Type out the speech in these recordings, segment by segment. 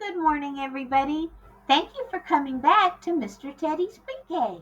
Good morning, everybody. Thank you for coming back to Mr. Teddy's Pre-K.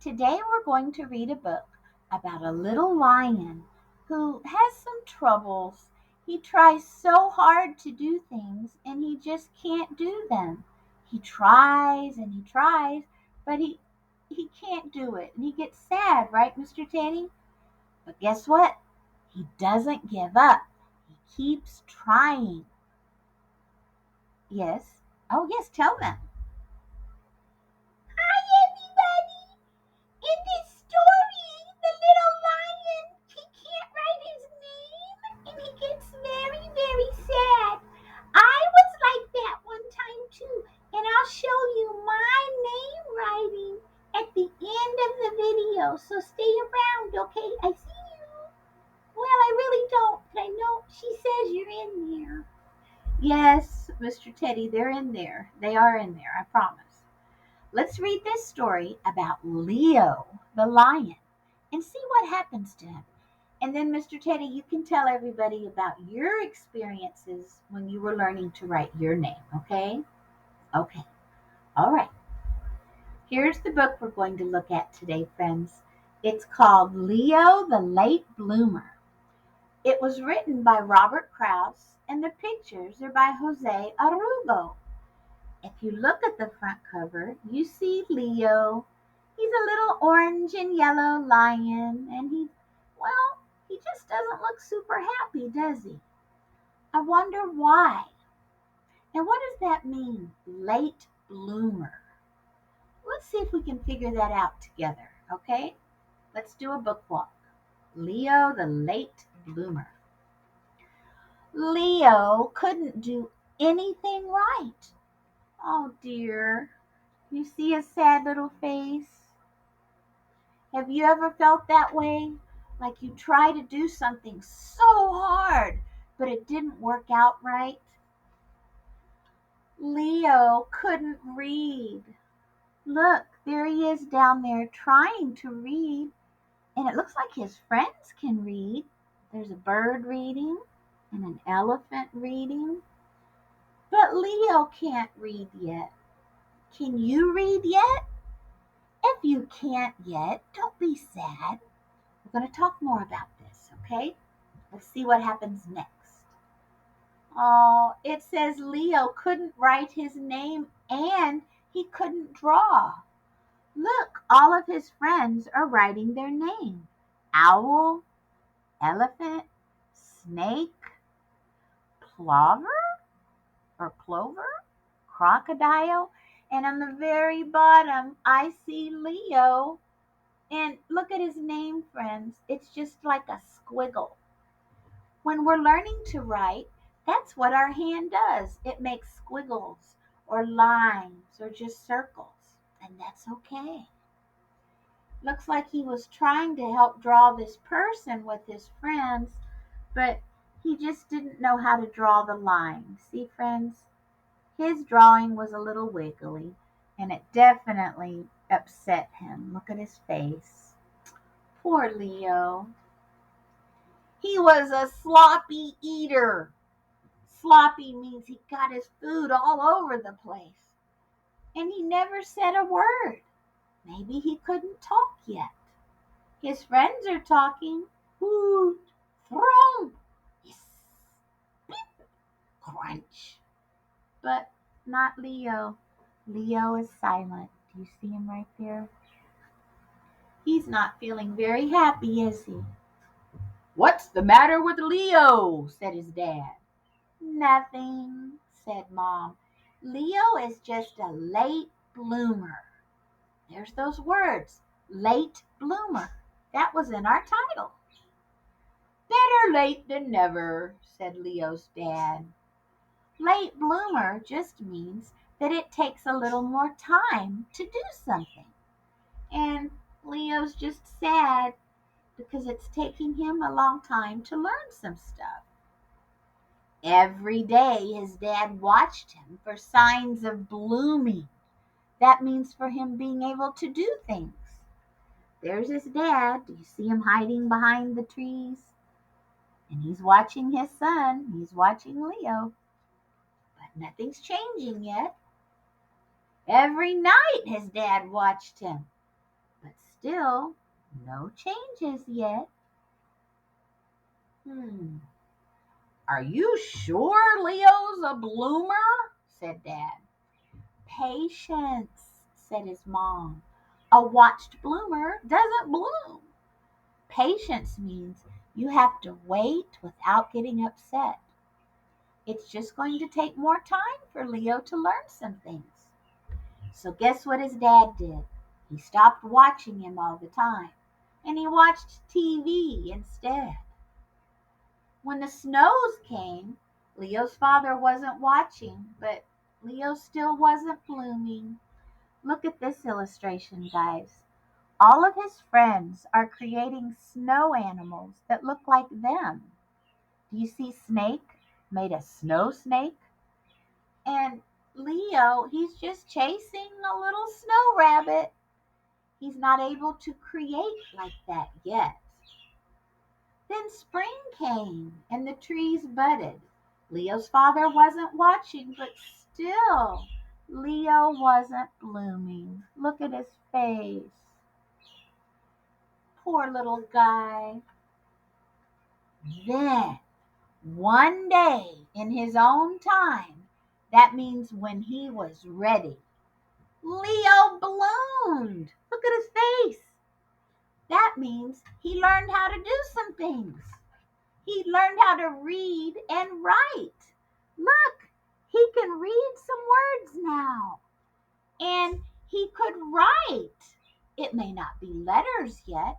Today we're going to read a book about a little lion who has some troubles. He tries so hard to do things and he just can't do them. He tries and he tries, but he can't do it. And he gets sad, right, Mr. Teddy? But guess what? He doesn't give up. He keeps trying. Yes. Oh, yes, tell them. Hi, everybody. In this story, the little lion, he can't write his name and he gets very, very sad. I was like that one time too, and I'll show you my name writing at the end of the video. So stay around, okay? I see you. Well, I really don't, but I know she says you're in there. Yes, Mr. Teddy, they're in there. They are in there, I promise. Let's read this story about Leo the lion and see what happens to him. And then, Mr. Teddy, you can tell everybody about your experiences when you were learning to write your name, okay? Okay. All right. Here's the book we're going to look at today, friends. It's called Leo the Late Bloomer. It was written by Robert Krause, and the pictures are by Jose Arubo. If you look at the front cover, you see Leo. He's a little orange and yellow lion, and he just doesn't look super happy, does he? I wonder why. And what does that mean, late bloomer? Let's see if we can figure that out together, okay? Let's do a book walk. Leo, the late bloomer. Leo couldn't do anything right. Oh dear. You see his sad little face? Have you ever felt that way? Like you try to do something so hard, but it didn't work out right? Leo couldn't read. Look, there he is down there trying to read, and it looks like his friends can read. There's a bird reading and an elephant reading, but Leo can't read yet. Can you read yet? If you can't yet, don't be sad. We're going to talk more about this, okay? Let's see what happens next. Oh, it says Leo couldn't write his name and he couldn't draw. Look, all of his friends are writing their name. Owl, elephant, snake, plover, crocodile, and on the very bottom I see Leo. And look at his name, friends. It's just like a squiggle. When we're learning to write, that's what our hand does. It makes squiggles or lines or just circles, and that's okay. Looks like he was trying to help draw this person with his friends, but he just didn't know how to draw the line. See, friends? His drawing was a little wiggly, and it definitely upset him. Look at his face. Poor Leo. He was a sloppy eater. Sloppy means he got his food all over the place. And he never said a word. Maybe he couldn't talk yet. His friends are talking. Hoot, thrum, hiss, beep, crunch. But not Leo. Leo is silent. Do you see him right there? He's not feeling very happy, is he? What's the matter with Leo? Said his dad. Nothing, said Mom. Leo is just a late bloomer. There's those words, late bloomer. That was in our title. Better late than never, said Leo's dad. Late bloomer just means that it takes a little more time to do something. And Leo's just sad because it's taking him a long time to learn some stuff. Every day his dad watched him for signs of blooming. That means for him being able to do things. There's his dad. Do you see him hiding behind the trees? And he's watching his son. He's watching Leo. But Nothing's changing yet. Every night his dad watched him, but still no changes yet. Hmm. Are you sure Leo's a bloomer? Said Dad. Patience, said his mom. A watched bloomer doesn't bloom. Patience means you have to wait without getting upset. It's just going to take more time for Leo to learn some things. So, guess what his dad did? He stopped watching him all the time and he watched TV instead. When the snows came, Leo's father wasn't watching, but Leo still wasn't blooming. Look at this illustration, guys. All of his friends are creating snow animals that look like them. Do you see Snake made a snow snake? And Leo, he's just chasing a little snow rabbit. He's not able to create like that yet. Then spring came and the trees budded. Leo's father wasn't watching, but still, Leo wasn't blooming. Look at his face. Poor little guy. Then, one day in his own time, that means when he was ready, Leo bloomed. Look at his face. That means he learned how to do some things. He learned how to read and write. Look, he can read some words now. And he could write. It may not be letters yet,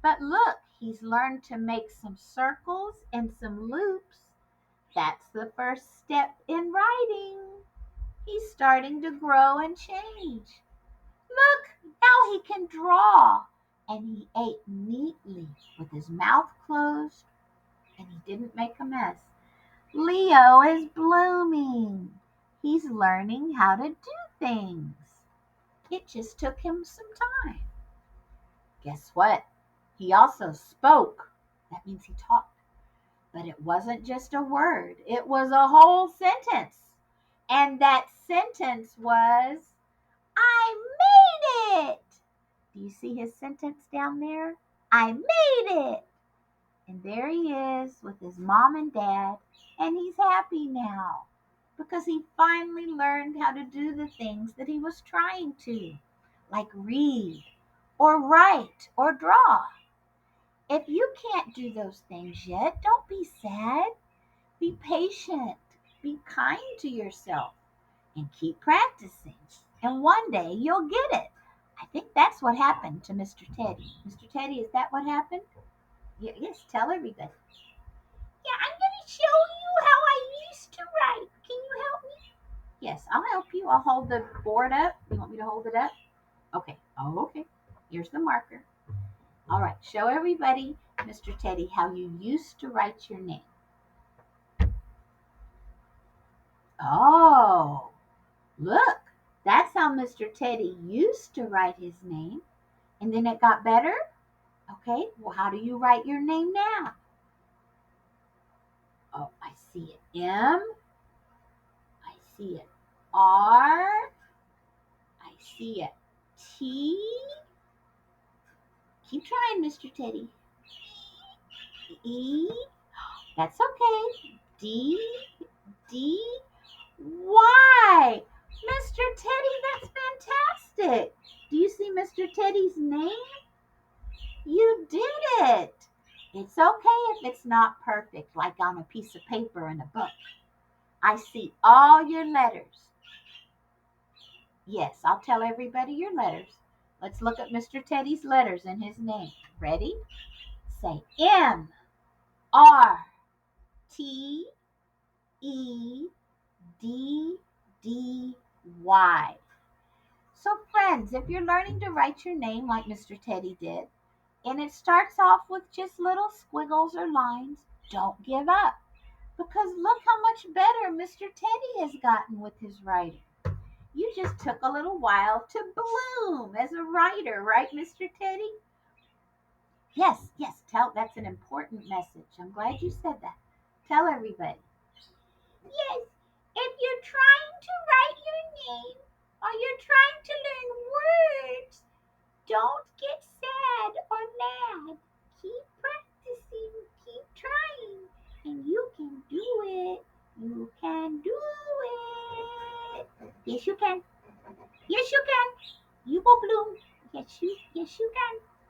but look, he's learned to make some circles and some loops. That's the first step in writing. He's starting to grow and change. Look, now he can draw. And he ate neatly with his mouth closed and he didn't make a mess. Leo is blooming. He's learning how to do things. It just took him some time. Guess what? He also spoke. That means he talked. But it wasn't just a word, it was a whole sentence. And that sentence was, I made it. Do you see his sentence down there? I made it. And there he is with his mom and dad, and he's happy now because he finally learned how to do the things that he was trying to, like read or write or draw. If you can't do those things yet, don't be sad. Be patient. Be kind to yourself and keep practicing. And one day you'll get it. I think that's what happened to Mr. Teddy. Mr. Teddy, is that what happened? Yes, tell everybody. Yeah, I'm going to show you how I used to write. Can you help me? Yes, I'll help you. I'll hold the board up. You want me to hold it up? Okay. Oh, okay. Here's the marker. All right. Show everybody, Mr. Teddy, how you used to write your name. Oh, look. That's how Mr. Teddy used to write his name. And then it got better. Okay. Well, how do you write your name now? Oh, I see it. M. I see it. R. I see it. T. Keep trying, Mr. Teddy. E. That's okay. D. D. Y. Mr. Teddy, that's fantastic. Do you see Mr. Teddy's name? You did it. It's okay if it's not perfect, like on a piece of paper in a book. I see all your letters. Yes, I'll tell everybody your letters. Let's look at Mr. Teddy's letters in his name. Ready? Say M, R, T, E, D, D, Y. So, friends, if you're learning to write your name like Mr. Teddy did, and it starts off with just little squiggles or lines, don't give up. Because look how much better Mr. Teddy has gotten with his writing. You just took a little while to bloom as a writer, right, Mr. Teddy? Yes, yes, tell that's an important message. I'm glad you said that. Tell everybody. Yes, if you're Yes, you can. Yes, you can. You will bloom. Yes, you can.